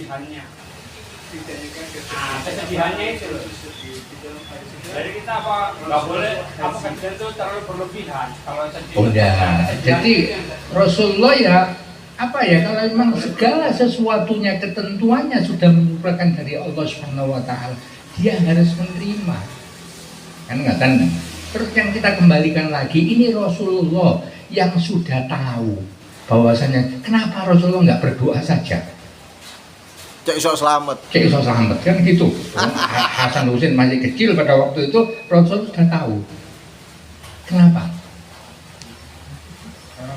kesedihannya. Kesedihannya itu loh. Jadi kita nggak boleh kesedihan itu terlalu berlebihan. Kalau sedih. Oh ya, jadi Rasulullah ya kalau memang segala sesuatunya ketentuannya sudah merupakan dari Allah Subhanahu Wa Taala, dia harus menerima. Kan? Terus yang kita kembalikan lagi, ini Rasulullah yang sudah tahu bahwasanya kenapa Rasulullah nggak berdoa saja. Cek iso selamat Kan gitu. Hasan Husain masih kecil pada waktu itu, Rasul sudah tahu. Kenapa?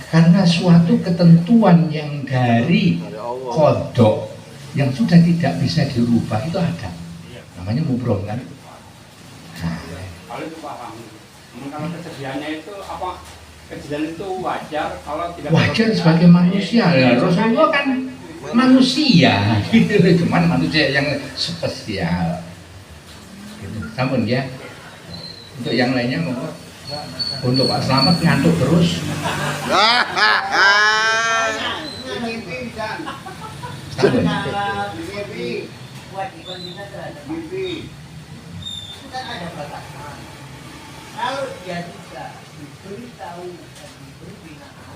Karena suatu ketentuan yang dari kodok yang sudah tidak bisa dirubah itu ada. Namanya mubrom kan? Kalau itu paham. Kalau kesedihannya itu kesedihan itu wajar kalau tidak wajar sebagai manusia ya. Rasulullah kan manusia gitu, cuman manusia yang spesial gitu. Namun ya untuk yang lainnya mau untuk Pak Slamet ngantuk terus. Kan ada batasan. Kalau dia tidak diberitahu dan diberi binaan,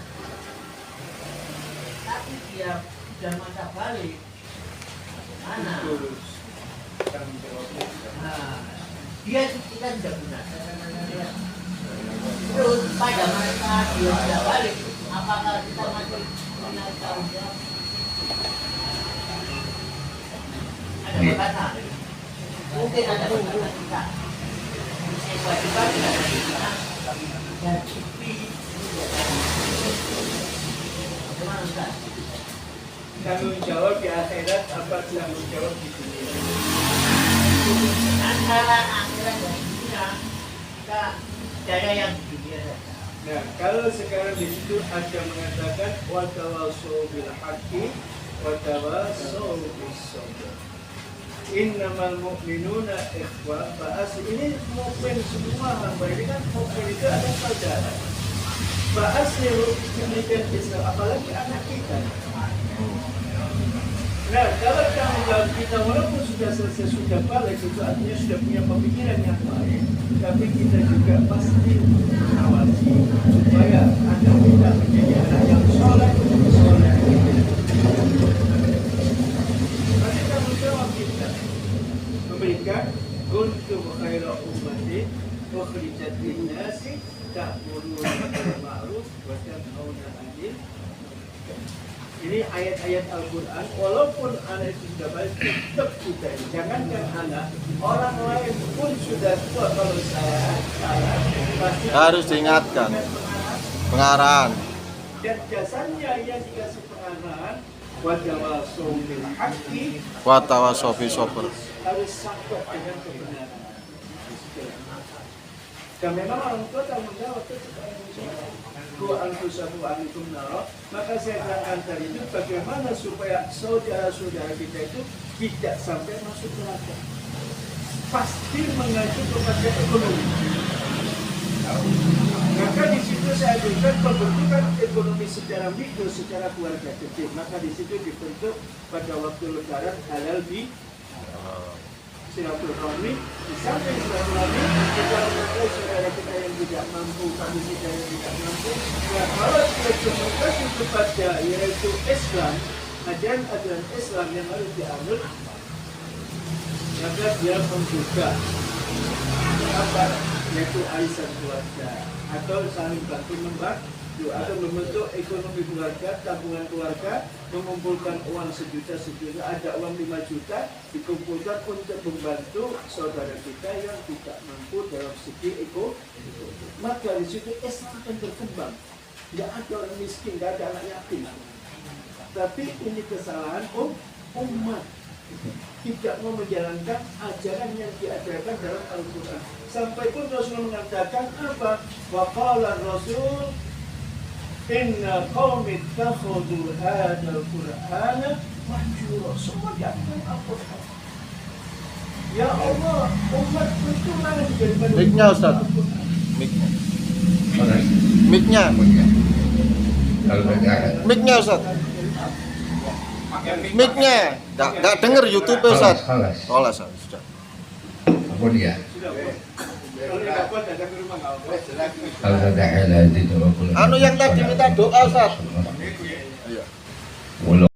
tapi dia sudah masa balik, mana? Dia kita tidak benar. Terus pada masa dia sudah balik, apakah kita masih benar tanggung jawab? Ada batasan. Mungkin ada batasan kita. Kewajiban tidak ada kita. Dan bagaimana Ustaz? Tanggung jawab di akhirat apa tanggung jawab di dunia? Antara akhirat dan dunia, kita daya yang di dunia saja. Nah, kalau sekarang di situ ada mengatakan wa tawassaw bil haqqi wa tawassaw bis sabr. Innamal mu'minuna ikhwah. Bahas ini mukmin semua hamba ini kan mukmin itu ada saudara. Bahas demikian Islam, apalagi anak kita. Nah, kalau tanggung jawab kita walaupun sudah selesai, sudah balik, itu artinya sudah punya pemikiran yang baik, tapi kita juga pasti mengawasi supaya anak kita menjadi anak yang soleh. Nanti tanggung jawab kita memberikan kuntum khaira ummatin ukhrijat lin-nasi ta'muruna bil ma'ruf wa tanhauna 'anil. Ini ayat-ayat Al-Quran, walaupun anak itu sudah balik, tetap kita ini. Jangankan anak, orang lain pun sudah tua. Kalau saya pasti harus diingatkan pengarahan. Dan jasanya yang dikasih pengarahan, wa tawassaw bil haqqi Wa tawassaw bis sabr. harus sampai dengan kebenaran. Dan memang orang tua tanggung jawab itu maka saya terangkan tadi itu bagaimana supaya saudara-saudara kita itu tidak sampai masuk neraka. Pasti mengacu kepada ekonomi. Maka di situ saya ajukan pembentukan ekonomi secara mikro, secara keluarga kecil. Maka di situ dibentuk pada waktu lebaran halal di silaturahmi. Di samping silaturahmi kita mengetahui saudara kita yang tidak mampu, kami kita yang tidak mampu. Nah, kalau dia komunikasi kepada yaitu Islam, ajaran Islam yang harus dianut, maka dia membuka apa yaitu arisan keluarga atau saling bantu membantu atau membentuk ekonomi keluarga, tabungan keluarga, mengumpulkan uang sejuta, ada uang 5 juta dikumpulkan untuk membantu saudara kita yang tidak mampu dalam segi ekonomi. Maka di situ Islam akan berkembang. Tidak ada orang miskin, tidak ada anak yatim. Tapi ini kesalahan umat. Tidak mau menjalankan ajaran yang diajarkan dalam Al-Quran. Sampai pun Rasul mengatakan apa? Wa qala Rasul inna qaumi ittakhadhu hadzal Qur'ana mahjura. Semua diajarkan Al-Quran. Ya Allah, umat itu mana daripada Mic-nya Ustaz. Mic-nya. Kalau Mic-nya Ustaz. Mic-nya nggak denger YouTube Ustaz. Kelas. Kelas sudah. Ampun ya. Kalau nggak kuat datang ke rumah nggak apa-apa. Kalau ada hal-hal itu, Anu yang tadi minta doa Ustaz. Walau